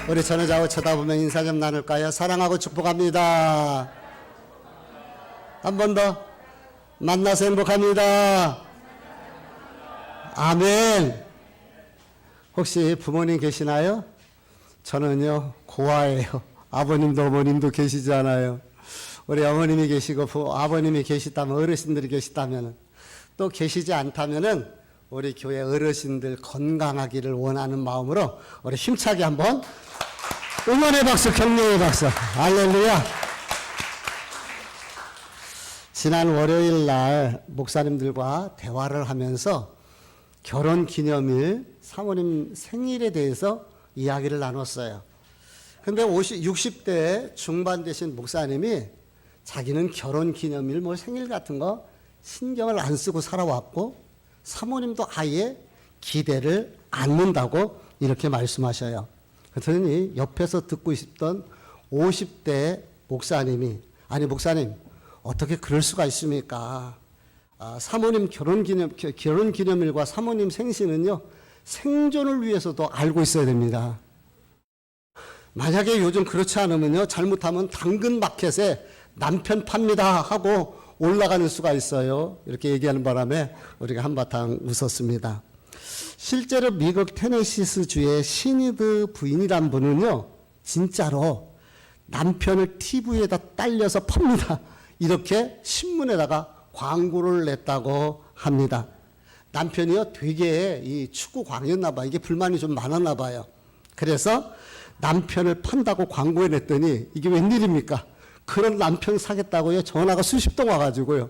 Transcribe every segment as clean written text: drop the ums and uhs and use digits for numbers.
우리 전우자고 쳐다보며 인사 좀 나눌까요? 사랑하고 축복합니다. 한 번 더. 만나서 행복합니다. 아멘. 혹시 부모님 계시나요? 저는요, 고아예요. 아버님도 어머님도 계시잖아요. 우리 어머님이 계시고 아버님이 계시다면, 어르신들이 계시다면, 또 계시지 않다면은 우리 교회 어르신들 건강하기를 원하는 마음으로 우리 힘차게 한번 응원의 박수, 격려의 박수. 할렐루야. 지난 월요일 날 목사님들과 대화를 하면서 결혼 기념일, 사모님 생일에 대해서 이야기를 나눴어요. 근데 60대 중반 되신 목사님이 자기는 결혼 기념일, 생일 같은 거 신경을 안 쓰고 살아왔고, 사모님도 아예 기대를 않는다고 이렇게 말씀하셔요. 그랬더니 옆에서 듣고 있었던 50대 목사님이, 아니 목사님 어떻게 그럴 수가 있습니까? 사모님 결혼 기념일과 사모님 생신은요, 생존을 위해서도 알고 있어야 됩니다. 만약에 요즘 그렇지 않으면요, 잘못하면 당근 마켓에 남편 팝니다 하고 올라가는 수가 있어요. 이렇게 얘기하는 바람에 우리가 한바탕 웃었습니다. 실제로 미국 테네시스주의 시니드 부인이란 분은요, 진짜로 남편을 TV에다 딸려서 팝니다. 이렇게 신문에다가 광고를 냈다고 합니다. 남편이요, 되게 이 축구 광이었나 봐요. 이게 불만이 좀 많았나 봐요. 그래서 남편을 판다고 광고에 냈더니 이게 웬일입니까? 그런 남편 사겠다고요, 전화가 수십 통 와가지고요.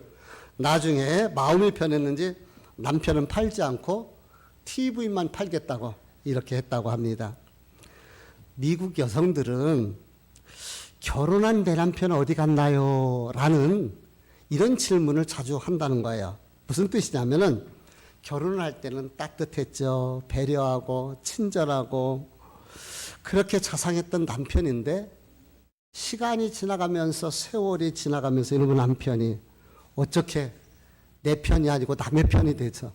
나중에 마음이 편했는지 남편은 팔지 않고 TV만 팔겠다고 이렇게 했다고 합니다. 미국 여성들은 결혼한 내 남편 어디 갔나요? 라는 이런 질문을 자주 한다는 거예요. 무슨 뜻이냐면은 결혼할 때는 따뜻했죠. 배려하고 친절하고 그렇게 자상했던 남편인데 시간이 지나가면서, 세월이 지나가면서 이놈의 남편이 어떻게 내 편이 아니고 남의 편이 되죠.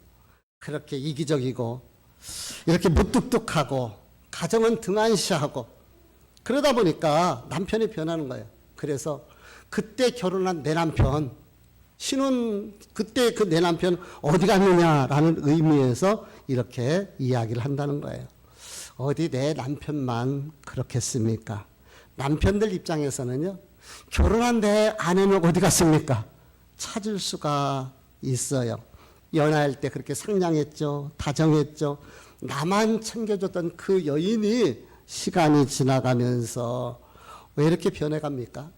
그렇게 이기적이고 이렇게 무뚝뚝하고 가정은 등한시하고 그러다 보니까 남편이 변하는 거예요. 그래서 그때 결혼한 내 남편, 그때 그 내 남편 어디 갔느냐라는 의미에서 이렇게 이야기를 한다는 거예요. 어디 내 남편만 그렇겠습니까? 남편들 입장에서는요, 결혼한 내 아내는 어디 갔습니까? 찾을 수가 있어요. 연애할 때 그렇게 상냥했죠. 다정했죠. 나만 챙겨줬던 그 여인이 시간이 지나가면서 왜 이렇게 변해갑니까?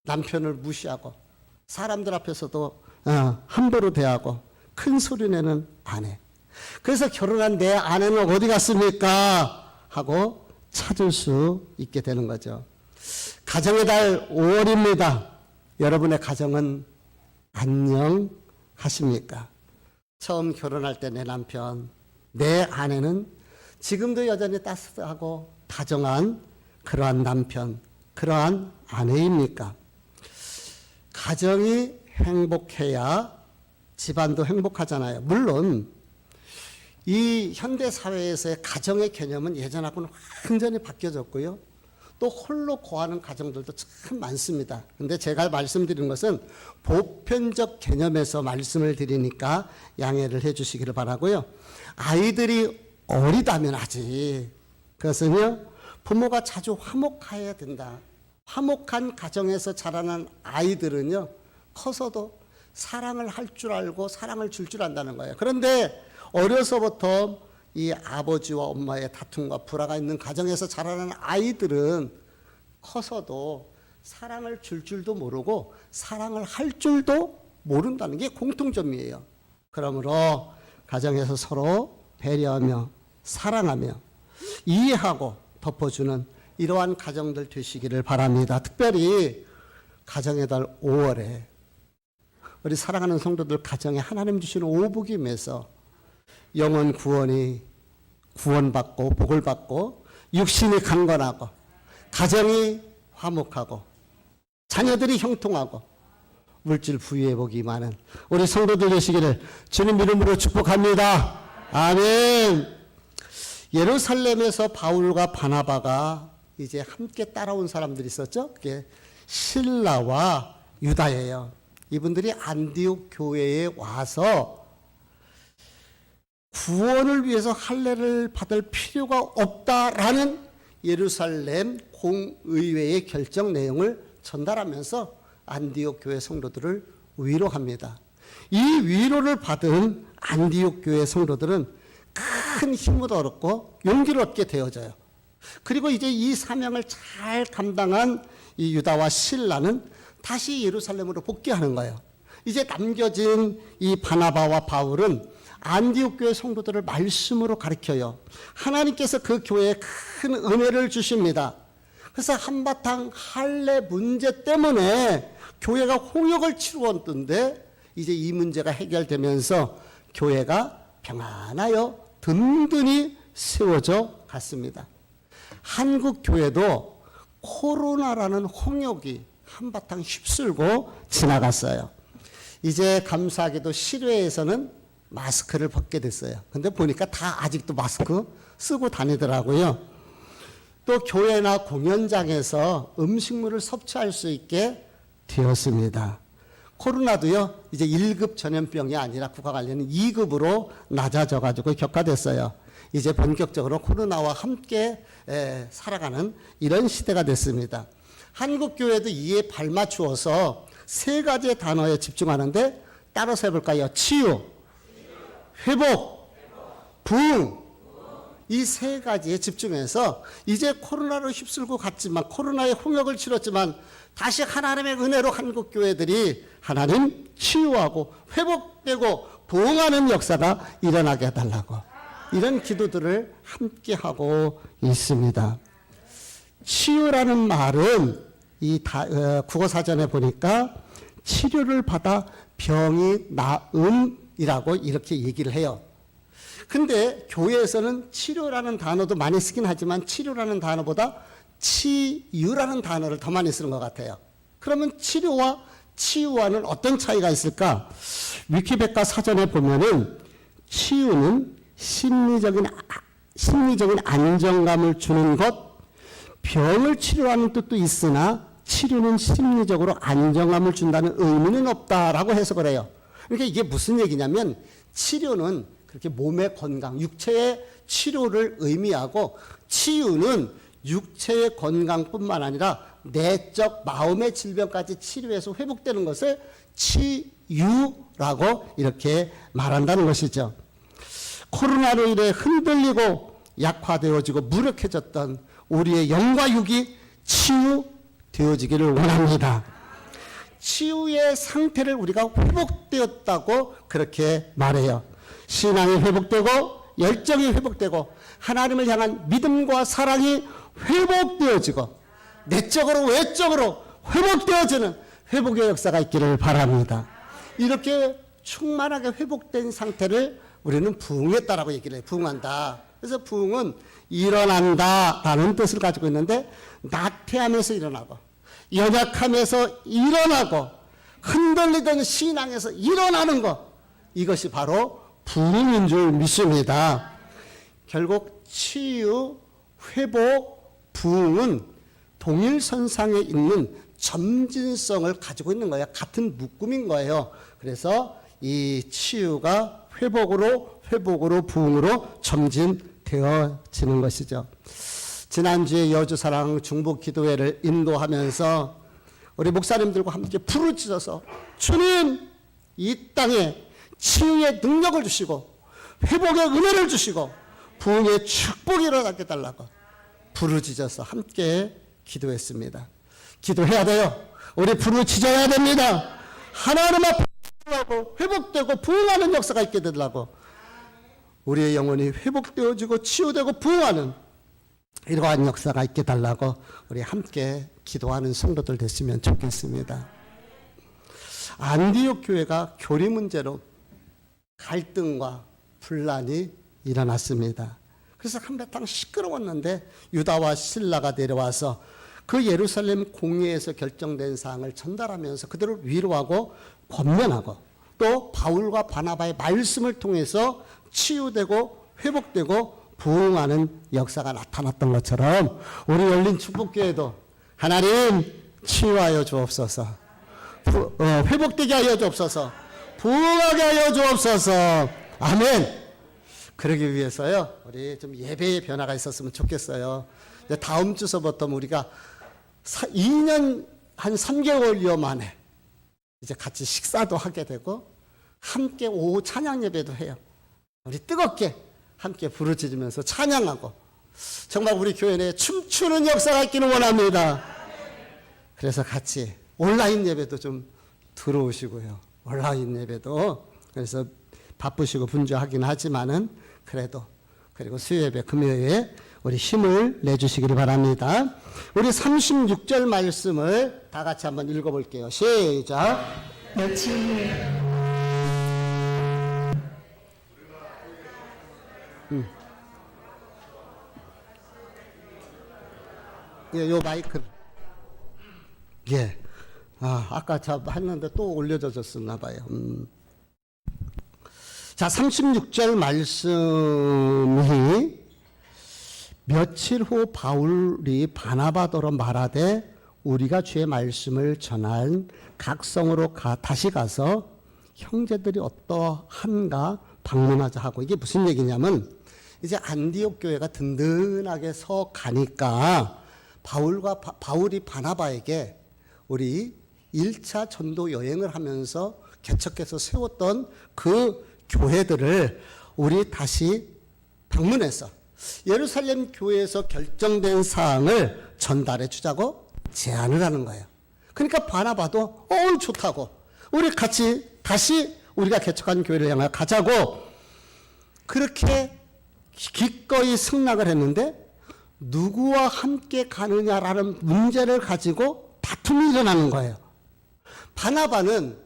남편을 무시하고 사람들 앞에서도 함부로 대하고 큰 소리 내는 아내. 그래서 결혼한 내 아내는 어디 갔습니까? 하고 찾을 수 있게 되는 거죠. 가정의 달 5월입니다. 여러분의 가정은 안녕하십니까? 처음 결혼할 때 내 남편, 내 아내는 지금도 여전히 따스하고 다정한 그러한 남편, 그러한 아내입니까? 가정이 행복해야 집안도 행복하잖아요. 물론 이 현대 사회에서의 가정의 개념은 예전하고는 완전히 바뀌어졌고요. 또 홀로 거하는 가정들도 참 많습니다. 그런데 제가 말씀드리는 것은 보편적 개념에서 말씀을 드리니까 양해를 해 주시기를 바라고요. 아이들이 어리다면 아직 그것은요, 부모가 자주 화목해야 된다. 화목한 가정에서 자라는 아이들은요, 커서도 사랑을 할 줄 알고 사랑을 줄 줄 안다는 거예요. 그런데 어려서부터 이 아버지와 엄마의 다툼과 불화가 있는 가정에서 자라는 아이들은 커서도 사랑을 줄 줄도 모르고 사랑을 할 줄도 모른다는 게 공통점이에요. 그러므로 가정에서 서로 배려하며 사랑하며 이해하고 덮어주는 이러한 가정들 되시기를 바랍니다. 특별히 가정의 달 5월에 우리 사랑하는 성도들 가정에 하나님 주시는 오복이 임해서 영혼 구원받고 복을 받고 육신이 강건하고 가정이 화목하고 자녀들이 형통하고 물질 부유의 복이 많은 우리 성도들 되시기를 주님 이름으로 축복합니다. 아멘. 예루살렘에서 바울과 바나바가 이제 함께 따라온 사람들이 있었죠. 그게 실라와 유다예요. 이분들이 안디옥 교회에 와서 구원을 위해서 할례를 받을 필요가 없다라는 예루살렘 공의회의 결정 내용을 전달하면서 안디옥 교회 성도들을 위로합니다. 이 위로를 받은 안디옥 교회 성도들은 큰 힘을 얻고 용기를 얻게 되어져요. 그리고 이제 이 사명을 잘 감당한 이 유다와 실라는 다시 예루살렘으로 복귀하는 거예요. 이제 남겨진 이 바나바와 바울은 안디옥 교회 성도들을 말씀으로 가르쳐요. 하나님께서 그 교회에 큰 은혜를 주십니다. 그래서 한바탕 할례 문제 때문에 교회가 홍역을 치루었던데 이제 이 문제가 해결되면서 교회가 평안하여 든든히 세워져 갔습니다. 한국 교회도 코로나라는 홍역이 한바탕 휩쓸고 지나갔어요. 이제 감사하게도 실외에서는 마스크를 벗게 됐어요. 근데 보니까 다 아직도 마스크 쓰고 다니더라고요. 또 교회나 공연장에서 음식물을 섭취할 수 있게 되었습니다. 코로나도요, 이제 1급 전염병이 아니라 국가관리는 2급으로 낮아져 가지고 격화됐어요. 이제 본격적으로 코로나와 함께 살아가는 이런 시대가 됐습니다. 한국교회도 이에 발맞추어서 세 가지의 단어에 집중하는데 따라서 해볼까요? 치유, 회복, 부흥. 이 세 가지에 집중해서 이제 코로나로 휩쓸고 갔지만 코로나의 홍역을 치렀지만 다시 하나님의 은혜로 한국교회들이 하나님 치유하고 회복되고 부흥하는 역사가 일어나게 해달라고 이런 기도들을 함께 하고 있습니다. 치유라는 말은 이 국어사전에 보니까 치료를 받아 병이 나음이라고 이렇게 얘기를 해요. 근데 교회에서는 치료라는 단어도 많이 쓰긴 하지만 치료라는 단어보다 치유라는 단어를 더 많이 쓰는 것 같아요. 그러면 치료와 치유와는 어떤 차이가 있을까? 위키백과 사전에 보면은 치유는 심리적인 안정감을 주는 것, 병을 치료하는 뜻도 있으나 치료는 심리적으로 안정감을 준다는 의미는 없다라고 해석을 해요. 그러니까 이게 무슨 얘기냐면 치료는 그렇게 몸의 건강, 육체의 치료를 의미하고 치유는 육체의 건강뿐만 아니라 내적 마음의 질병까지 치료해서 회복되는 것을 치유라고 이렇게 말한다는 것이죠. 코로나로 인해 흔들리고 약화되어지고 무력해졌던 우리의 영과 육이 치유되어지기를 원합니다. 치유의 상태를 우리가 회복되었다고 그렇게 말해요. 신앙이 회복되고 열정이 회복되고 하나님을 향한 믿음과 사랑이 회복되어지고 내적으로 외적으로 회복되어지는 회복의 역사가 있기를 바랍니다. 이렇게 충만하게 회복된 상태를 우리는 부흥했다라고 얘기를 해요. 부흥한다. 그래서 부흥은 일어난다라는 뜻을 가지고 있는데 나태함에서 일어나고 연약함에서 일어나고 흔들리던 신앙에서 일어나는 것, 이것이 바로 부흥인 줄 믿습니다. 결국 치유, 회복, 부흥은 동일선상에 있는 점진성을 가지고 있는 거예요. 같은 묶음인 거예요. 그래서 이 치유가 회복으로 부흥으로 점진되어지는 것이죠. 지난주에 여주사랑 중보기도회를 인도하면서 우리 목사님들과 함께 부르짖어서 주님, 이 땅에 치유의 능력을 주시고 회복의 은혜를 주시고 부흥의 축복이 일어나게 해달라고 부르짖어서 함께 기도했습니다. 기도해야 돼요. 우리 부르짖어야 됩니다. 하나님 앞에 회복되고 부흥하는 역사가 있게 되려고 우리의 영혼이 회복되어지고 치유되고 부흥하는 이러한 역사가 있게 달라고 우리 함께 기도하는 성도들 됐으면 좋겠습니다. 안디옥 교회가 교리 문제로 갈등과 분란이 일어났습니다. 그래서 한바탕 시끄러웠는데 유다와 실라가 내려와서 그 예루살렘 공회에서 결정된 사항을 전달하면서 그들을 위로하고 권면하고 또 바울과 바나바의 말씀을 통해서 치유되고 회복되고 부흥하는 역사가 나타났던 것처럼 우리 열린 축복교회도 하나님 치유하여 주옵소서, 회복되게 하여 주옵소서, 부흥하게 하여 주옵소서. 아멘. 그러기 위해서요, 우리 좀 예배의 변화가 있었으면 좋겠어요. 이제 다음 주서부터 우리가 2년 한 3개월여 만에 이제 같이 식사도 하게 되고 함께 오후 찬양 예배도 해요. 우리 뜨겁게 함께 부르짖으면서 찬양하고 정말 우리 교회 내에 춤추는 역사가 있기를 원합니다. 그래서 같이 온라인 예배도 좀 들어오시고요. 온라인 예배도 그래서 바쁘시고 분주하긴 하지만은 그래도 그리고 수요예배 금요일에 우리 힘을 내주시기를 바랍니다. 우리 36절 말씀을 다 같이 한번 읽어볼게요. 시작. 며칠 후에 예, 요 마이크. 예. 아까 저 했는데 또 올려졌었나 봐요. 자, 36절 말씀이 며칠 후 바울이 바나바더러 말하되 우리가 주의 말씀을 전한 각성으로 다시 가서 형제들이 어떠한가 방문하자 하고, 이게 무슨 얘기냐면 이제 안디옥 교회가 든든하게 서 가니까 바울이 바나바에게 우리 1차 전도 여행을 하면서 개척해서 세웠던 그 교회들을 우리 다시 방문해서 예루살렘 교회에서 결정된 사항을 전달해 주자고 제안을 하는 거예요. 그러니까 바나바도 좋다고, 우리 같이 다시 우리가 개척한 교회를 향해 가자고 그렇게 기꺼이 승낙을 했는데, 누구와 함께 가느냐라는 문제를 가지고 다툼이 일어나는 거예요. 바나바는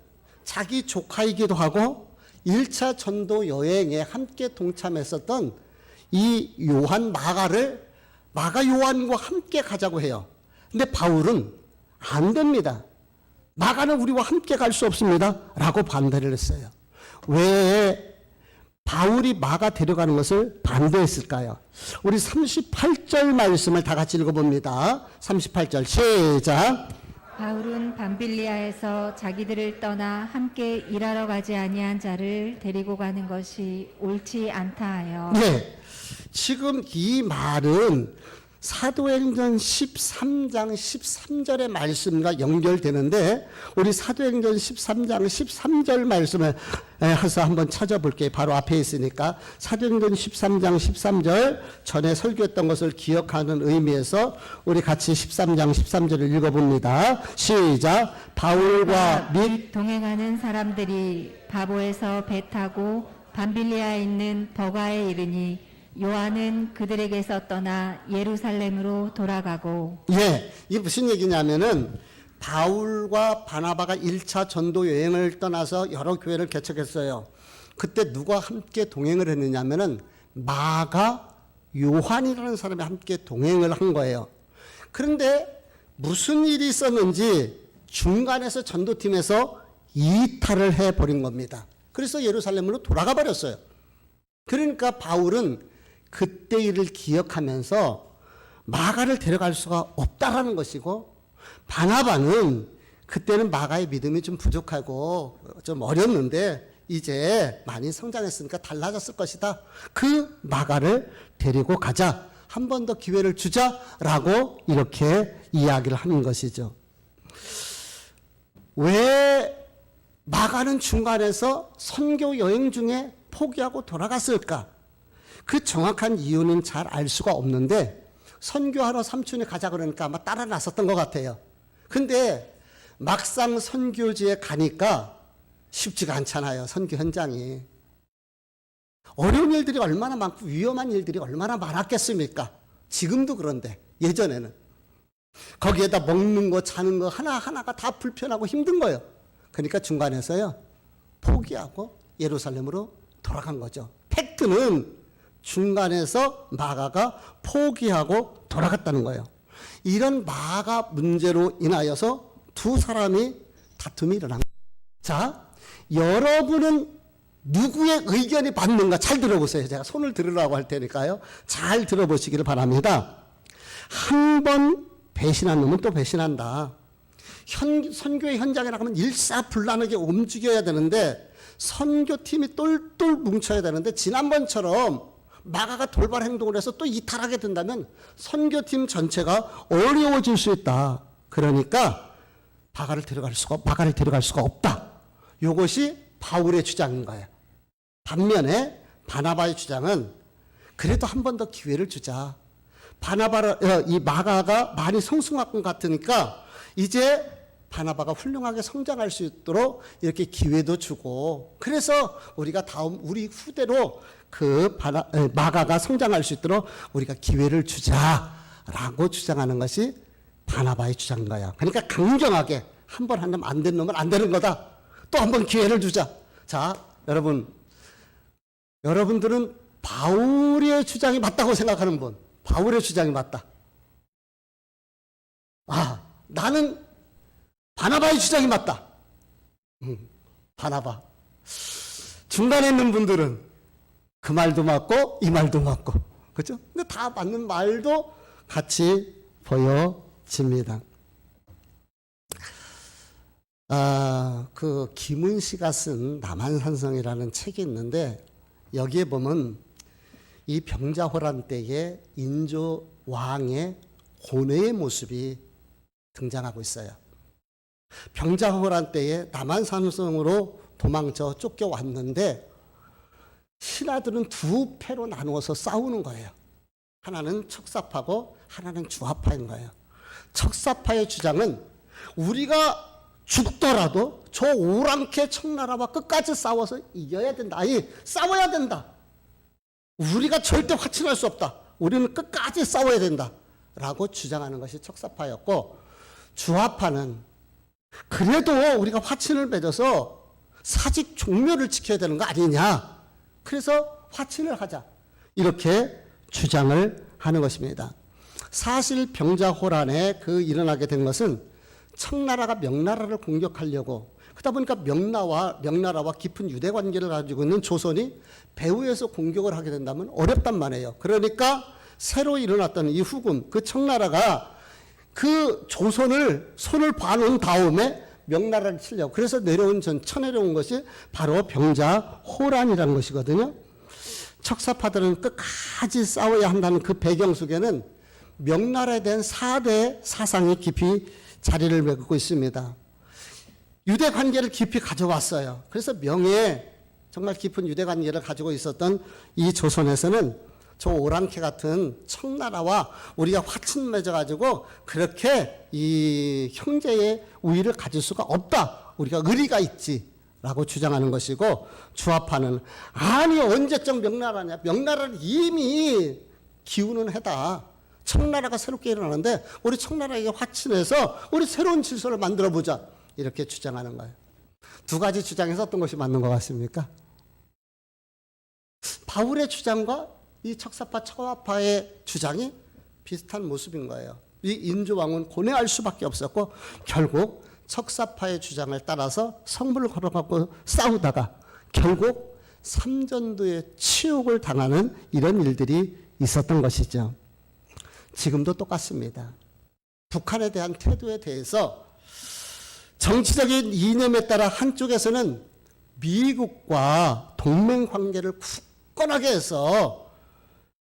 자기 조카이기도 하고 1차 전도 여행에 함께 동참했었던 이 마가 요한과 함께 가자고 해요. 근데 바울은 안 됩니다. 마가는 우리와 함께 갈 수 없습니다. 라고 반대를 했어요. 왜 바울이 마가 데려가는 것을 반대했을까요? 우리 38절 말씀을 다 같이 읽어봅니다. 38절 시작. 바울은 밤빌리아에서 자기들을 떠나 함께 일하러 가지 아니한 자를 데리고 가는 것이 옳지 않다 하여. 네, 지금 이 말은 사도행전 13장 13절의 말씀과 연결되는데, 우리 사도행전 13장 13절 말씀을 해서 한번 찾아볼게요. 바로 앞에 있으니까. 사도행전 13장 13절 전에 설교했던 것을 기억하는 의미에서 우리 같이 13장 13절을 읽어봅니다. 시작. 바울과 및 동행하는 사람들이 바보에서 배 타고 밤빌리아에 있는 버가에 이르니 요한은 그들에게서 떠나 예루살렘으로 돌아가고. 예, 이게 무슨 얘기냐면은 바울과 바나바가 1차 전도 여행을 떠나서 여러 교회를 개척했어요. 그때 누가 함께 동행을 했느냐면은 마가 요한이라는 사람이 함께 동행을 한 거예요. 그런데 무슨 일이 있었는지 중간에서 전도팀에서 이탈을 해버린 겁니다. 그래서 예루살렘으로 돌아가 버렸어요. 그러니까 바울은 그때 일을 기억하면서 마가를 데려갈 수가 없다라는 것이고, 바나바는 그때는 마가의 믿음이 좀 부족하고 좀 어렸는데 이제 많이 성장했으니까 달라졌을 것이다. 그 마가를 데리고 가자. 한 번 더 기회를 주자라고 이렇게 이야기를 하는 것이죠. 왜 마가는 중간에서 선교 여행 중에 포기하고 돌아갔을까? 그 정확한 이유는 잘 알 수가 없는데, 선교하러 삼촌이 가자 그러니까 아마 따라 나섰던 것 같아요. 근데 막상 선교지에 가니까 쉽지가 않잖아요. 선교 현장이. 어려운 일들이 얼마나 많고 위험한 일들이 얼마나 많았겠습니까? 지금도 그런데 예전에는. 거기에다 먹는 거 자는 거 하나하나가 다 불편하고 힘든 거예요. 그러니까 중간에서요, 포기하고 예루살렘으로 돌아간 거죠. 팩트는 중간에서 마가가 포기하고 돌아갔다는 거예요. 이런 마가 문제로 인하여서 두 사람이 다툼이 일어난 거예요. 자, 여러분은 누구의 의견이 맞는가 잘 들어보세요. 제가 손을 들으라고 할 테니까요. 잘 들어보시기를 바랍니다. 한 번 배신한 놈은 또 배신한다. 선교의 현장에 나가면 일사불란하게 움직여야 되는데 선교팀이 똘똘 뭉쳐야 되는데 지난번처럼 마가가 돌발 행동을 해서 또 이탈하게 된다면 선교팀 전체가 어려워질 수 있다. 그러니까 마가를 데려갈 수가 없다. 이것이 바울의 주장인 거예요. 반면에 바나바의 주장은 그래도 한 번 더 기회를 주자. 이 마가가 많이 성숙한 것 같으니까 이제 바나바가 훌륭하게 성장할 수 있도록 이렇게 기회도 주고, 그래서 우리가 우리 후대로 마가가 성장할 수 있도록 우리가 기회를 주자라고 주장하는 것이 바나바의 주장인 거야. 그러니까 강경하게 한 번 하면 안 되는 놈은 안 되는 거다. 또 한 번 기회를 주자. 자, 여러분들은 바울의 주장이 맞다고 생각하는 분, 바울의 주장이 맞다. 나는 바나바의 주장이 맞다. 바나바. 중간에 있는 분들은 그 말도 맞고 이 말도 맞고, 그렇죠? 근데 다 맞는 말도 같이 보여집니다. 그 김은시가 쓴 남한산성이라는 책이 있는데 여기에 보면 이 병자호란 때의 인조 왕의 고뇌의 모습이 등장하고 있어요. 병자호란 때에 남한산성으로 도망쳐 쫓겨왔는데 신하들은 두 패로 나누어서 싸우는 거예요. 하나는 척사파고 하나는 주하파인 거예요. 척사파의 주장은 우리가 죽더라도 저 오랑캐 청나라와 끝까지 싸워서 이겨야 된다. 아니, 싸워야 된다. 우리가 절대 화친할 수 없다. 우리는 끝까지 싸워야 된다. 라고 주장하는 것이 척사파였고, 주하파는 그래도 우리가 화친을 맺어서 사직 종묘를 지켜야 되는 거 아니냐. 그래서 화친을 하자. 이렇게 주장을 하는 것입니다. 사실 병자호란에 일어나게 된 것은 청나라가 명나라를 공격하려고, 그러다 보니까 명나라와 깊은 유대 관계를 가지고 있는 조선이 배후에서 공격을 하게 된다면 어렵단 말이에요. 그러니까 새로 일어났던 이 후금, 그 청나라가 그 조선을 손을 봐놓은 다음에 명나라를 치려고, 그래서 쳐내려온 것이 바로 병자호란이라는 것이거든요. 척사파들은 끝까지 싸워야 한다는 그 배경 속에는 명나라에 대한 4대 사상이 깊이 자리를 메고 있습니다. 유대 관계를 깊이 가져왔어요. 그래서 정말 깊은 유대 관계를 가지고 있었던 이 조선에서는 저 오랑캐 같은 청나라와 우리가 화친 맺어가지고 그렇게 이 형제의 우위를 가질 수가 없다. 우리가 의리가 있지라고 주장하는 것이고, 주하파는 아니 언제적 명나라냐. 명나라는 이미 기우는 해다. 청나라가 새롭게 일어나는데 우리 청나라에게 화친해서 우리 새로운 질서를 만들어보자. 이렇게 주장하는 거예요. 두 가지 주장에서 어떤 것이 맞는 것 같습니까? 바울의 주장과 이 척사파, 처하파의 주장이 비슷한 모습인 거예요. 이 인조왕은 고뇌할 수밖에 없었고 결국 척사파의 주장을 따라서 성불을 걸어갖고 싸우다가 결국 삼전도의 치욕을 당하는 이런 일들이 있었던 것이죠. 지금도 똑같습니다. 북한에 대한 태도에 대해서 정치적인 이념에 따라 한쪽에서는 미국과 동맹 관계를 굳건하게 해서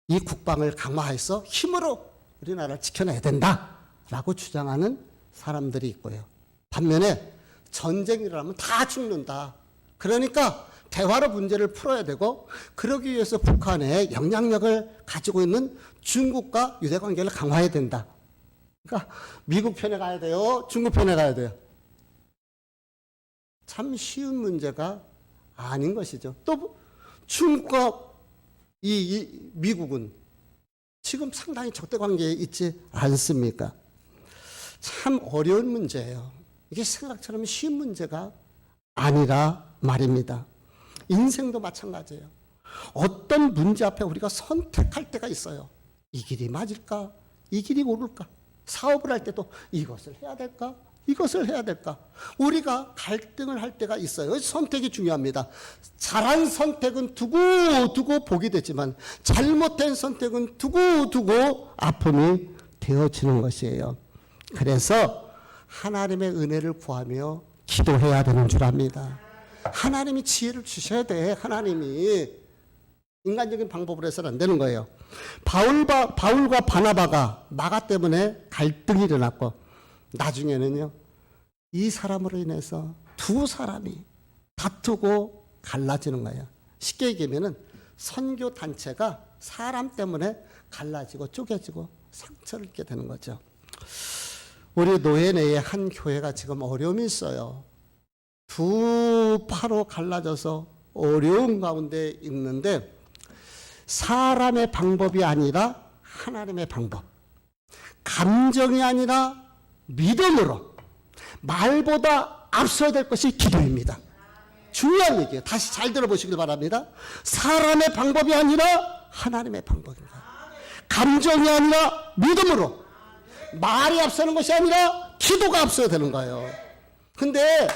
이 국방을 강화해서 힘으로 우리나라를 지켜내야 된다라고 주장하는 사람들이 있고요. 반면에 전쟁이 일어나면 다 죽는다. 그러니까 대화로 문제를 풀어야 되고, 그러기 위해서 북한의 영향력을 가지고 있는 중국과 유대 관계를 강화해야 된다. 그러니까 미국 편에 가야 돼요? 중국 편에 가야 돼요? 참 쉬운 문제가 아닌 것이죠. 또 중국과 미국은 지금 상당히 적대 관계에 있지 않습니까? 참 어려운 문제예요. 이게 생각처럼 쉬운 문제가 아니라 말입니다. 인생도 마찬가지예요. 어떤 문제 앞에 우리가 선택할 때가 있어요. 이 길이 맞을까? 이 길이 옳을까? 사업을 할 때도 이것을 해야 될까? 이것을 해야 될까? 우리가 갈등을 할 때가 있어요. 선택이 중요합니다. 잘한 선택은 두고두고 복이 되지만 잘못된 선택은 두고두고 아픔이 되어지는 것이에요. 그래서 하나님의 은혜를 구하며 기도해야 되는 줄 압니다. 하나님이 지혜를 주셔야 돼. 하나님이 인간적인 방법으로 해서는 안 되는 거예요. 바울과 바나바가 마가 때문에 갈등이 일어났고 나중에는요, 이 사람으로 인해서 두 사람이 다투고 갈라지는 거예요. 쉽게 얘기하면은 선교 단체가 사람 때문에 갈라지고 쪼개지고 상처를 입게 되는 거죠. 우리 노예 내에 한 교회가 지금 어려움이 있어요. 두 파로 갈라져서 어려운 가운데 있는데 사람의 방법이 아니라 하나님의 방법, 감정이 아니라 믿음으로 말보다 앞서야 될 것이 기도입니다. 중요한 얘기예요. 다시 잘 들어보시길 바랍니다. 사람의 방법이 아니라 하나님의 방법입니다. 감정이 아니라 믿음으로, 말이 앞서는 것이 아니라 기도가 앞서야 되는 거예요. 근데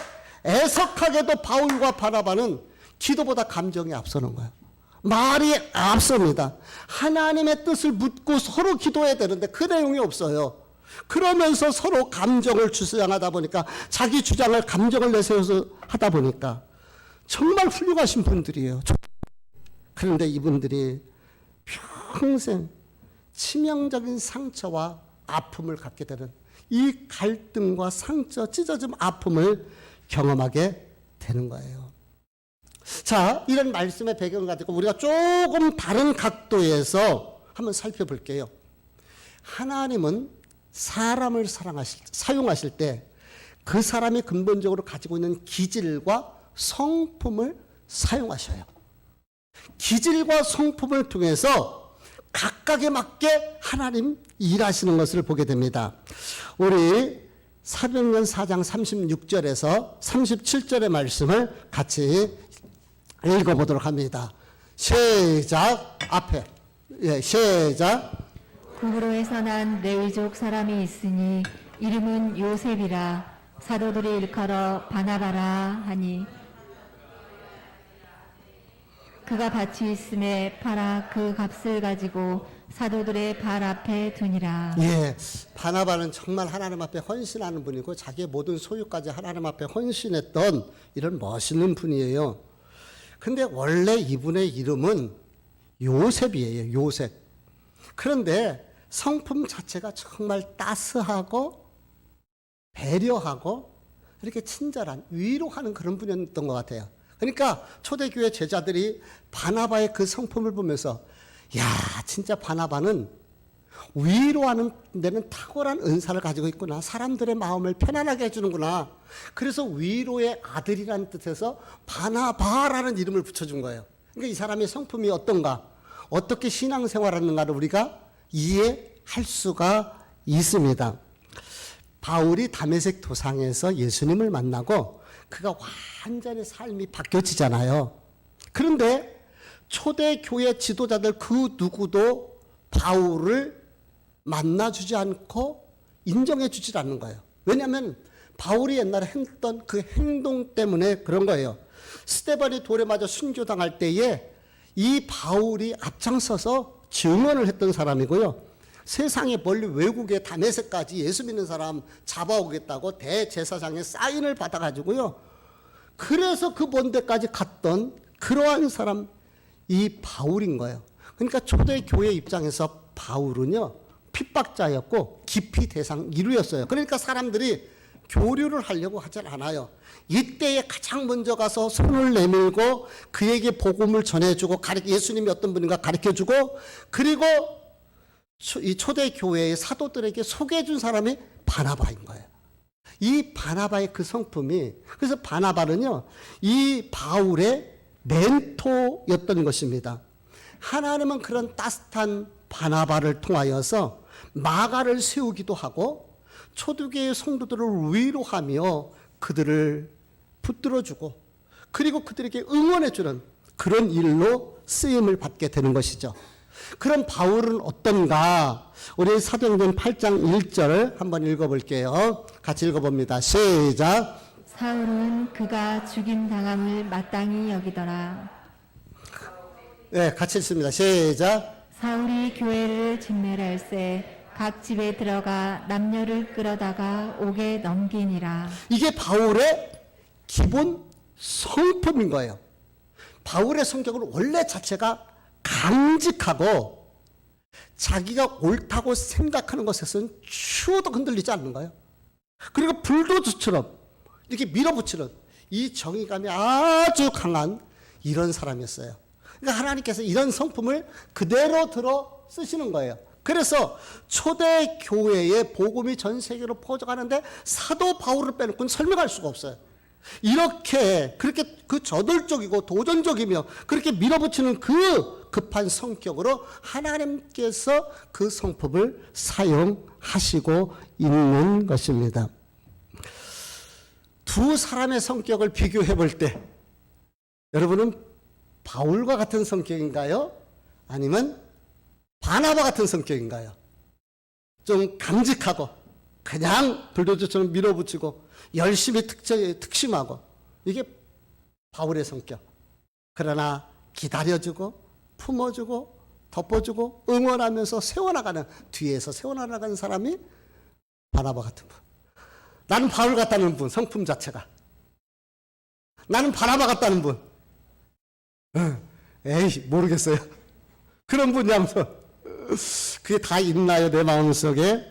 애석하게도 바울과 바나바는 기도보다 감정이 앞서는 거예요. 말이 앞섭니다. 하나님의 뜻을 묻고 서로 기도해야 되는데 그 내용이 없어요. 그러면서 서로 감정을 주장하다 보니까 자기 주장을 감정을 내세워서 하다 보니까 정말 훌륭하신 분들이에요. 그런데 이분들이 평생 치명적인 상처와 아픔을 갖게 되는 이 갈등과 상처, 찢어짐, 아픔을 경험하게 되는 거예요. 자, 이런 말씀의 배경을 가지고 우리가 조금 다른 각도에서 한번 살펴볼게요. 하나님은 사람을 사용하실 때 그 사람이 근본적으로 가지고 있는 기질과 성품을 사용하셔요. 기질과 성품을 통해서 각각에 맞게 하나님 일하시는 것을 보게 됩니다. 우리 사도행전 4장 36절에서 37절의 말씀을 같이 읽어보도록 합니다. 시작. 앞에. 예, 시작. 구브로에서 난 레위족 사람이 있으니 이름은 요셉이라. 사도들이 일컬어 바나바라 하니 그가 밭이 있음에 팔아 그 값을 가지고 사도들의 발 앞에 두니라. 예, 바나바는 정말 하나님 앞에 헌신하는 분이고 자기의 모든 소유까지 하나님 앞에 헌신했던 이런 멋있는 분이에요. 근데 원래 이분의 이름은 요셉이에요. 요셉. 그런데 성품 자체가 정말 따스하고 배려하고 이렇게 친절한, 위로하는 그런 분이었던 것 같아요. 그러니까 초대교회 제자들이 바나바의 그 성품을 보면서 야, 진짜 바나바는 위로하는 데는 탁월한 은사를 가지고 있구나. 사람들의 마음을 편안하게 해주는구나. 그래서 위로의 아들이라는 뜻에서 바나바라는 이름을 붙여준 거예요. 그러니까 이 사람의 성품이 어떤가, 어떻게 신앙생활하는가를 우리가 이해할 수가 있습니다. 바울이 다메섹 도상에서 예수님을 만나고 그가 완전히 삶이 바뀌어지잖아요. 그런데 초대교회 지도자들 그 누구도 바울을 만나주지 않고 인정해주지 않는 거예요. 왜냐하면 바울이 옛날에 했던 그 행동 때문에 그런 거예요. 스데반이 돌에 맞아 순교당할 때에 이 바울이 앞장서서 증언을 했던 사람이고요. 세상에 멀리 외국에 다메섹까지 예수 믿는 사람 잡아오겠다고 대제사장의 사인을 받아가지고요. 그래서 그 먼 데까지 갔던 그러한 사람, 이 바울인 거예요. 그러니까 초대교회 입장에서 바울은요, 핍박자였고 기피 대상 이루였어요. 그러니까 사람들이 교류를 하려고 하질 않아요. 이때에 가장 먼저 가서 손을 내밀고 그에게 복음을 전해주고 예수님이 어떤 분인가 가르쳐주고, 그리고 이 초대교회의 사도들에게 소개해준 사람이 바나바인 거예요. 이 바나바의 그 성품이, 그래서 바나바는요, 이 바울의 멘토였던 것입니다. 하나님은 그런 따뜻한 바나바를 통하여서 마가를 세우기도 하고 초대교회의 성도들을 위로하며 그들을 붙들어주고 그리고 그들에게 응원해주는 그런 일로 쓰임을 받게 되는 것이죠. 그럼 바울은 어떤가? 우리 사도행전 8장 1절 한번 읽어볼게요. 같이 읽어봅니다. 시작. 사울은 그가 죽임 당함을 마땅히 여기더라. 네, 같이 읽습니다. 시작. 사울이 교회를 직멸할세 각 집에 들어가 남녀를 끌어다가 옥에 넘기니라. 이게 바울의 기본 성품인 거예요. 바울의 성격은 원래 자체가 강직하고 자기가 옳다고 생각하는 것에서는 추호도 흔들리지 않는 거예요. 그리고 불도저처럼 이렇게 밀어붙이는 이 정의감이 아주 강한 이런 사람이었어요. 그러니까 하나님께서 이런 성품을 그대로 들어 쓰시는 거예요. 그래서 초대 교회의 복음이 전 세계로 퍼져가는데 사도 바울을 빼놓고는 설명할 수가 없어요. 이렇게 그렇게 그 저돌적이고 도전적이며 그렇게 밀어붙이는 그 급한 성격으로 하나님께서 그 성품을 사용하시고 있는 것입니다. 두 사람의 성격을 비교해 볼 때 여러분은 바울과 같은 성격인가요? 아니면 바나바 같은 성격인가요? 좀 강직하고 그냥 불도저처럼 밀어붙이고 열심히 특심하고 이게 바울의 성격. 그러나 기다려주고 품어주고 덮어주고 응원하면서 세워나가는 뒤에서 세워나가는 사람이 바나바 같은 분. 나는 바울 같다는 분, 성품 자체가. 나는 바나바 같다는 분. 에이 모르겠어요. 그런 분이 하면서 그게 다 있나요 내 마음속에?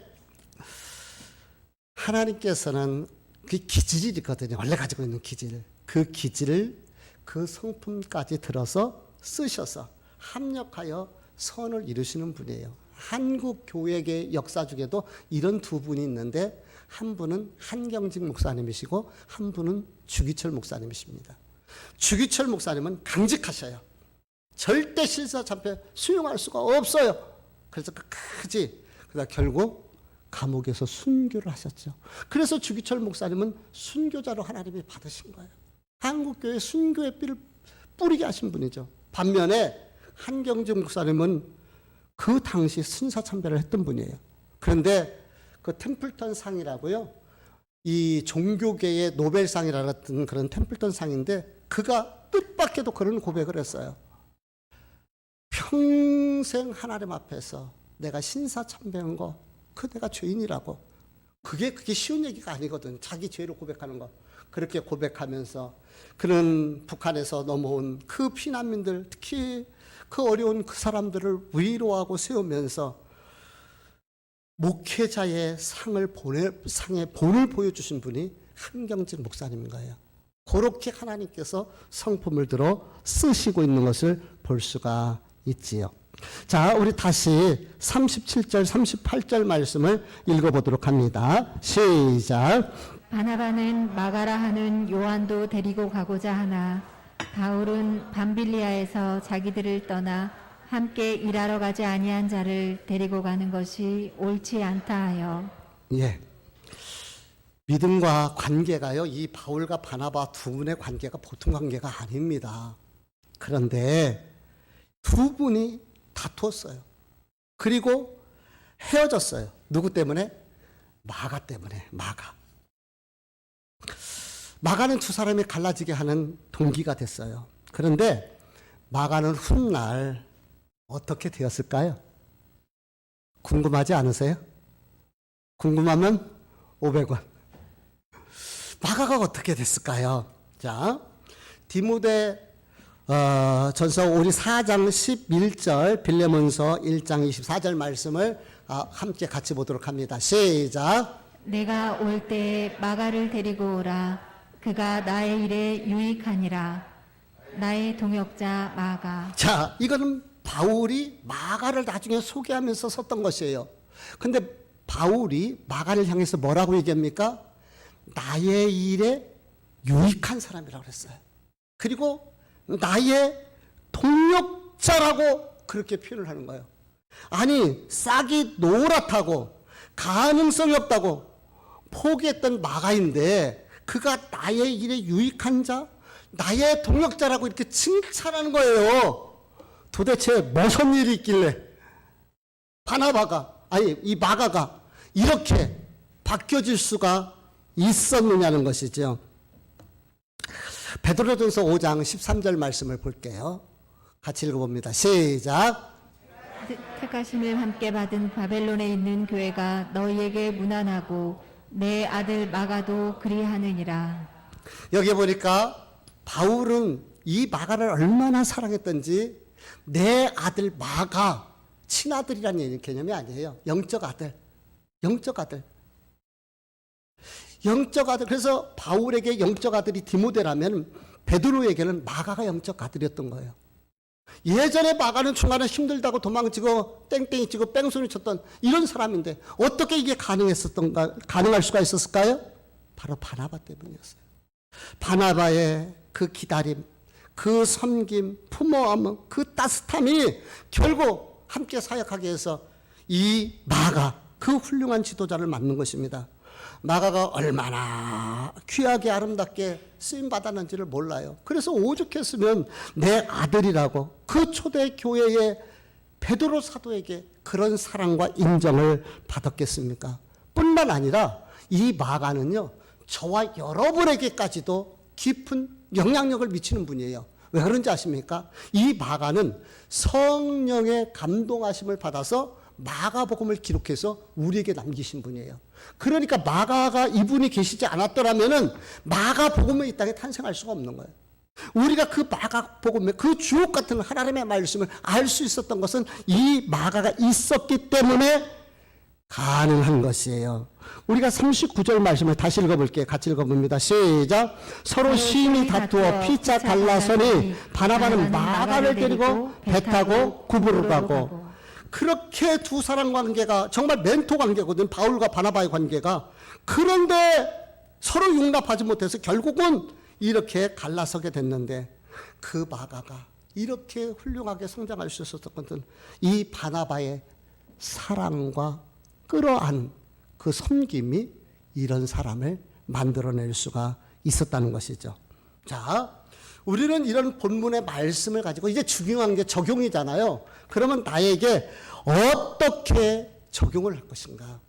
하나님께서는 그 기질이 있거든요. 원래 가지고 있는 기질. 그 기질을 그 성품까지 들어서 쓰셔서 합력하여 선을 이루시는 분이에요. 한국 교회의 역사 중에도 이런 두 분이 있는데 한 분은 한경직 목사님이시고 한 분은 주기철 목사님이십니다. 주기철 목사님은 강직하셔요. 절대 실사참패 수용할 수가 없어요. 그래서 끝까지 그러다 결국 감옥에서 순교를 하셨죠. 그래서 주기철 목사님은 순교자로 하나님이 받으신 거예요. 한국교회 순교의 삐를 뿌리게 하신 분이죠. 반면에 한경직 목사님은 그 당시 신사참배를 했던 분이에요. 그런데 그 템플턴 상이라고요. 이 종교계의 노벨상이라는 그런 템플턴 상인데 그가 뜻밖에도 그런 고백을 했어요. 평생 하나님 앞에서 내가 신사참배한 거, 그 내가 죄인이라고. 그게 쉬운 얘기가 아니거든. 자기 죄를 고백하는 거. 그렇게 고백하면서 그런 북한에서 넘어온 그 피난민들, 특히 그 어려운 그 사람들을 위로하고 세우면서 목회자의 상의 본을 보여주신 분이 한경직 목사님인 거예요. 그렇게 하나님께서 성품을 들어 쓰시고 있는 것을 볼 수가 있지요. 자, 우리 다시 37절, 38절 말씀을 읽어보도록 합니다. 시작. 바나바는 마가라 하는 요한도 데리고 가고자 하나 바울은 밤빌리아에서 자기들을 떠나 함께 일하러 가지 아니한 자를 데리고 가는 것이 옳지 않다 하여. 예. 믿음과 관계가요, 이 바울과 바나바 두 분의 관계가 보통 관계가 아닙니다. 그런데 두 분이 다투었어요. 그리고 헤어졌어요. 누구 때문에? 마가 때문에. 마가는 두 사람이 갈라지게 하는 동기가 됐어요. 그런데 마가는 훗날 어떻게 되었을까요? 궁금하지 않으세요? 궁금하면 500원. 마가가 어떻게 됐을까요? 자, 디모데 전서 우리 4장 11절, 빌레몬서 1장 24절 말씀을 함께 같이 보도록 합니다. 시작. 내가 올 때에 마가를 데리고 오라. 그가 나의 일에 유익하니라. 나의 동역자 마가. 자, 이거는 바울이 마가를 나중에 소개하면서 썼던 것이에요. 근데 바울이 마가를 향해서 뭐라고 얘기합니까? 나의 일에 유익한 사람이라고 그랬어요. 그리고 나의 동역자라고 그렇게 표현을 하는 거예요. 아니, 싹이 노랗다고 가능성이 없다고 포기했던 마가인데 그가 나의 일에 유익한 자, 나의 동역자라고 이렇게 칭찬하는 거예요. 도대체 무슨 일이 있길래 이 마가가 이렇게 바뀌어질 수가 있었느냐는 것이죠. 베드로전서 5장 13절 말씀을 볼게요. 같이 읽어봅니다. 시작. 택하심을 함께 받은 바벨론에 있는 교회가 너희에게 무난하고 내 아들 마가도 그리하느니라. 여기 보니까 바울은 이 마가를 얼마나 사랑했던지 내 아들 마가 친아들이라는 개념이 아니에요. 영적 아들. 그래서 바울에게 영적 아들이 디모데라면 베드로에게는 마가가 영적 아들이었던 거예요. 예전에 마가는 중간에 힘들다고 도망치고 땡땡이 치고 뺑소니 쳤던 이런 사람인데 어떻게 이게 가능할 수가 있었을까요? 바로 바나바 때문이었어요. 바나바의 그 기다림, 그 섬김, 품어함, 그 따뜻함이 결국 함께 사역하게 해서 이 마가, 그 훌륭한 지도자를 만든 것입니다. 마가가 얼마나 귀하게 아름답게 쓰임받았는지를 몰라요. 그래서 오죽했으면 내 아들이라고 그 초대 교회의 베드로 사도에게 그런 사랑과 인정을 받았겠습니까? 뿐만 아니라 이 마가는요, 저와 여러분에게까지도 깊은 영향력을 미치는 분이에요. 왜 그런지 아십니까? 이 마가는 성령의 감동하심을 받아서 마가복음을 기록해서 우리에게 남기신 분이에요. 그러니까 마가가 이분이 계시지 않았더라면은 마가복음은 이 땅에 탄생할 수가 없는 거예요. 우리가 그 마가복음의 그 주옥 같은 하나님의 말씀을 알 수 있었던 것은 이 마가가 있었기 때문에 가능한 것이에요. 우리가 39절 말씀을 다시 읽어볼게요. 같이 읽어봅니다. 시작. 서로 심히 다투어 피차 갈라서니 바나바는 마가를 데리고 배 타고 구부로 가고. 그렇게 두 사람 관계가 정말 멘토 관계거든. 바울과 바나바의 관계가. 그런데 서로 융납하지 못해서 결국은 이렇게 갈라서게 됐는데 그 마가가 이렇게 훌륭하게 성장할 수 있었던 것은 이 바나바의 사랑과 끌어안 그 섬김이 이런 사람을 만들어낼 수가 있었다는 것이죠. 자, 우리는 이런 본문의 말씀을 가지고 이제 중요한 게 적용이잖아요. 그러면 나에게 어떻게 적용을 할 것인가?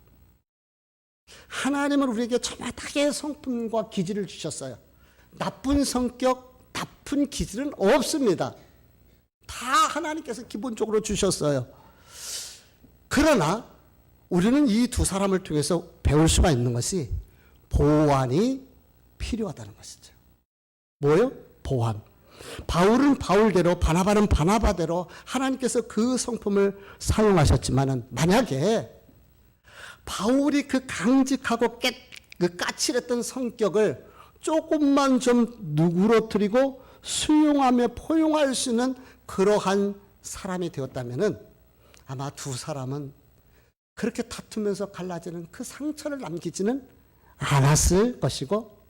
하나님은 우리에게 저마다의 성품과 기질을 주셨어요. 나쁜 성격, 나쁜 기질은 없습니다. 다 하나님께서 기본적으로 주셨어요. 그러나 우리는 이 두 사람을 통해서 배울 수가 있는 것이 보완이 필요하다는 것이죠. 뭐요? 보완. 바울은 바울대로, 바나바는 바나바대로 하나님께서 그 성품을 사용하셨지만은 만약에 바울이 그 강직하고 그 까칠했던 성격을 조금만 좀 누그러뜨리고 수용하며 포용할 수 있는 그러한 사람이 되었다면은 아마 두 사람은 그렇게 다투면서 갈라지는 그 상처를 남기지는 않았을 것이고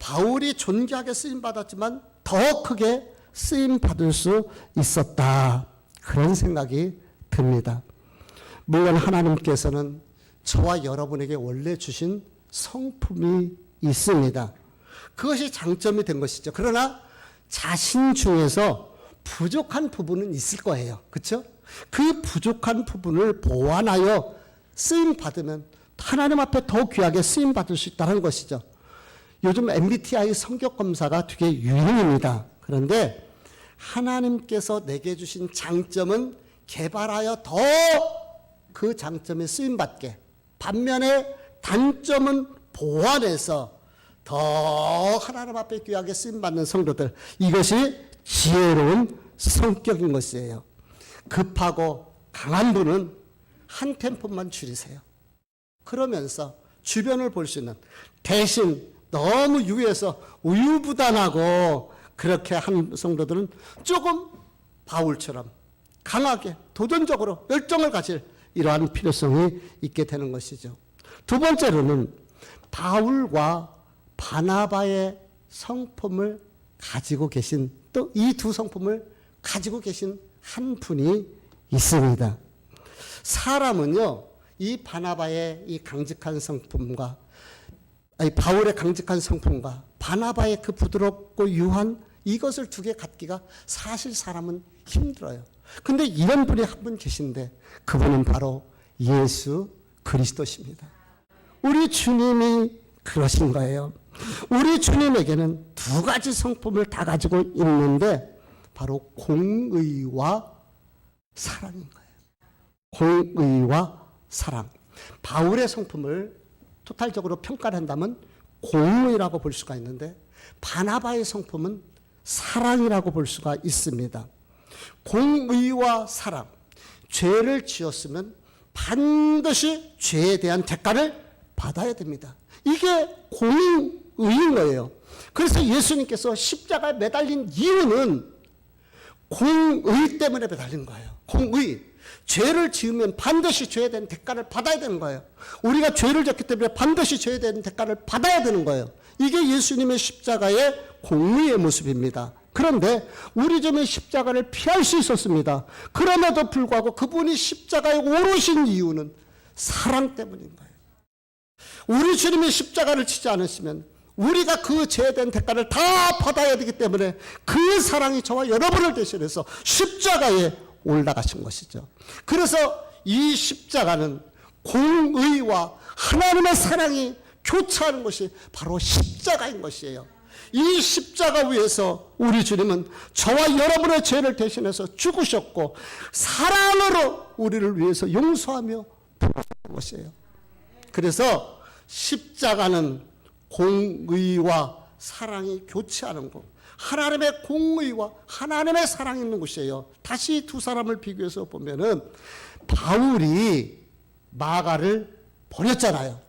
바울이 존귀하게 쓰임받았지만 더 크게 쓰임받을 수 있었다. 그런 생각이 듭니다. 물론 하나님께서는 저와 여러분에게 원래 주신 성품이 있습니다. 그것이 장점이 된 것이죠. 그러나 자신 중에서 부족한 부분은 있을 거예요. 그렇죠? 그 부족한 부분을 보완하여 쓰임받으면 하나님 앞에 더 귀하게 쓰임받을 수 있다는 것이죠. 요즘 MBTI 성격 검사가 되게 유행입니다. 그런데 하나님께서 내게 주신 장점은 개발하여 더 그 장점에 쓰임받게, 반면에 단점은 보완해서 더 하나님 앞에 귀하게 쓰임받는 성도들, 이것이 지혜로운 성격인 것이에요. 급하고 강한 분은 한 템포만 줄이세요. 그러면서 주변을 볼 수 있는, 대신 너무 유해서 우유부단하고 그렇게 한 성도들은 조금 바울처럼 강하게 도전적으로 열정을 가질 이러한 필요성이 있게 되는 것이죠. 두 번째로는 바울과 바나바의 성품을 가지고 계신, 또 이 두 성품을 가지고 계신 한 분이 있습니다. 사람은요, 이 바나바의 이 강직한 성품과 바울의 강직한 성품과 바나바의 그 부드럽고 유한 이것을 두 개 갖기가 사실 사람은 힘들어요. 근데 이런 분이 한 분 계신데 그분은 바로 예수 그리스도십니다. 우리 주님이 그러신 거예요. 우리 주님에게는 두 가지 성품을 다 가지고 있는데 바로 공의와 사랑인 거예요. 공의와 사랑. 바울의 성품을 토탈적으로 평가를 한다면 공의라고 볼 수가 있는데 바나바의 성품은 사랑이라고 볼 수가 있습니다. 공의와 사랑. 죄를 지었으면 반드시 죄에 대한 대가를 받아야 됩니다. 이게 공의인 거예요. 그래서 예수님께서 십자가에 매달린 이유는 공의 때문에 매달린 거예요. 공의. 죄를 지으면 반드시 죄에 대한 대가를 받아야 되는 거예요. 우리가 죄를 졌기 때문에 반드시 죄에 대한 대가를 받아야 되는 거예요. 이게 예수님의 십자가의 공의의 모습입니다. 그런데 우리 점의 십자가를 피할 수 있었습니다. 그럼에도 불구하고 그분이 십자가에 오르신 이유는 사랑 때문인 거예요. 우리 주님이 십자가를 치지 않으시면 우리가 그 죄에 대한 대가를 다 받아야 되기 때문에 그 사랑이 저와 여러분을 대신해서 십자가에 올라가신 것이죠. 그래서 이 십자가는 공의와 하나님의 사랑이 교차하는 것이 바로 십자가인 것이에요. 이 십자가 위에서 우리 주님은 저와 여러분의 죄를 대신해서 죽으셨고 사랑으로 우리를 위해서 용서하며 부르신 것이에요. 그래서 십자가는 공의와 사랑이 교차하는 것, 하나님의 공의와 하나님의 사랑이 있는 곳이에요. 다시 두 사람을 비교해서 보면은 바울이 마가를 버렸잖아요.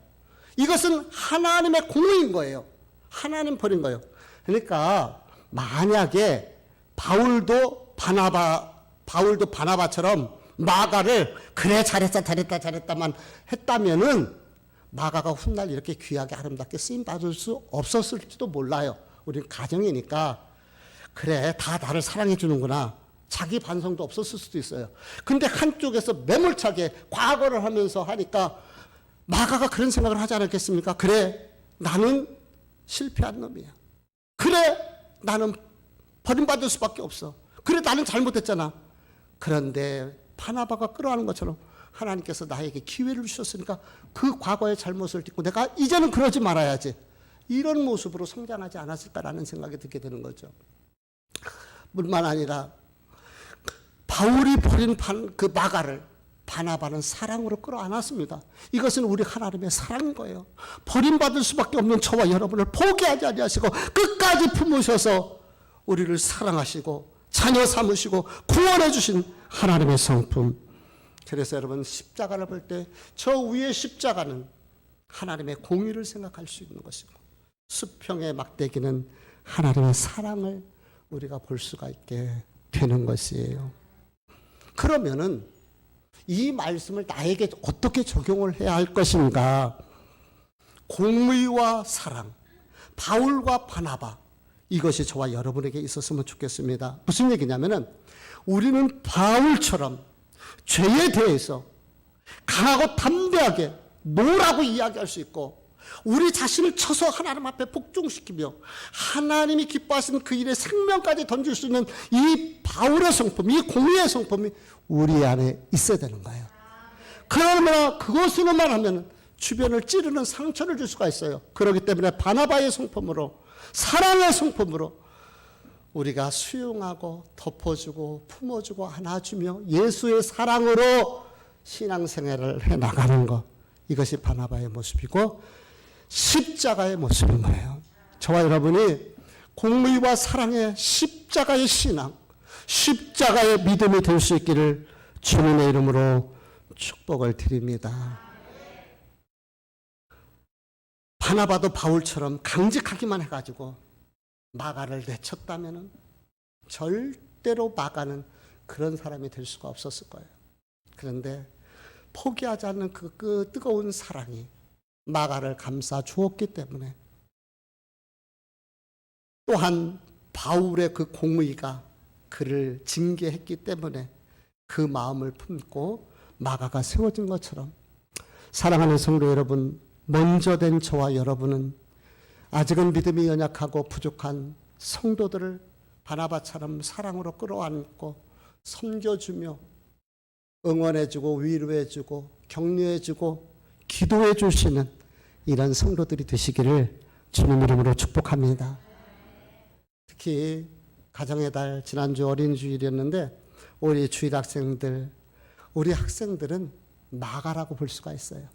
이것은 하나님의 공의인 거예요. 하나님 버린 거예요. 그러니까 만약에 바울도 바나바처럼 마가를 그래 잘했다만 했다면은 마가가 훗날 이렇게 귀하게 아름답게 쓰임 받을 수 없었을지도 몰라요. 우리는 가정이니까 그래 다 나를 사랑해 주는구나. 자기 반성도 없었을 수도 있어요. 근데 한쪽에서 매몰차게 과거를 하면서 하니까 마가가 그런 생각을 하지 않았겠습니까? 그래 나는 실패한 놈이야. 그래 나는 버림받을 수밖에 없어. 그래 나는 잘못했잖아. 그런데 바나바가 끌어안는 것처럼 하나님께서 나에게 기회를 주셨으니까 그 과거의 잘못을 딛고 내가 이제는 그러지 말아야지. 이런 모습으로 성장하지 않았을까라는 생각이 들게 되는 거죠. 뿐만 아니라 바울이 버린 그 마가를 바나바는 사랑으로 끌어안았습니다. 이것은 우리 하나님의 사랑인 거예요. 버림받을 수밖에 없는 저와 여러분을 포기하지 아니하시고 끝까지 품으셔서 우리를 사랑하시고 자녀 삼으시고 구원해 주신 하나님의 성품. 그래서 여러분 십자가를 볼 때 저 위의 십자가는 하나님의 공의를 생각할 수 있는 것이고 수평의 막대기는 하나님의 사랑을 우리가 볼 수가 있게 되는 것이에요. 그러면은 이 말씀을 나에게 어떻게 적용을 해야 할 것인가? 공의와 사랑, 바울과 바나바, 이것이 저와 여러분에게 있었으면 좋겠습니다. 무슨 얘기냐면은 우리는 바울처럼 죄에 대해서 강하고 담대하게 노라고 이야기할 수 있고 우리 자신을 쳐서 하나님 앞에 복종시키며 하나님이 기뻐하시는 그 일에 생명까지 던질 수 있는 이 바울의 성품, 이 공의의 성품이 우리 안에 있어야 되는 거예요. 그러나 그것으로만 하면 주변을 찌르는 상처를 줄 수가 있어요. 그렇기 때문에 바나바의 성품으로 사랑의 성품으로 우리가 수용하고 덮어주고 품어주고 안아주며 예수의 사랑으로 신앙생활을 해나가는 것, 이것이 바나바의 모습이고 십자가의 모습인 거예요. 저와 여러분이 공의와 사랑의 십자가의 신앙, 십자가의 믿음이 될 수 있기를 주님의 이름으로 축복을 드립니다. 바나바도 바울처럼 강직하기만 해가지고 마가를 내쳤다면 절대로 마가는 그런 사람이 될 수가 없었을 거예요. 그런데 포기하지 않는 그 뜨거운 사랑이 마가를 감싸 주었기 때문에 또한 바울의 그 공의가 그를 징계했기 때문에 그 마음을 품고 마가가 세워진 것처럼 사랑하는 성도 여러분, 먼저 된 저와 여러분은 아직은 믿음이 연약하고 부족한 성도들을 바나바처럼 사랑으로 끌어안고 섬겨주며 응원해주고 위로해주고 격려해주고 기도해주시는 이런 성도들이 되시기를 주님 이름으로 축복합니다. 특히 가정의 달 지난주 어린이주일이었는데 우리 주일 학생들, 우리 학생들은 마가라고 볼 수가 있어요.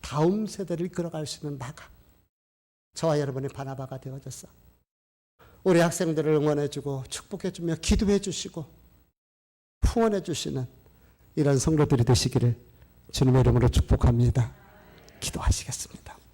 다음 세대를 이끌어갈 수 있는 마가. 저와 여러분의 바나바가 되어졌어. 우리 학생들을 응원해주고 축복해주며 기도해주시고 후원해주시는 이런 성도들이 되시기를 주님의 이름으로 축복합니다. 기도하시겠습니다.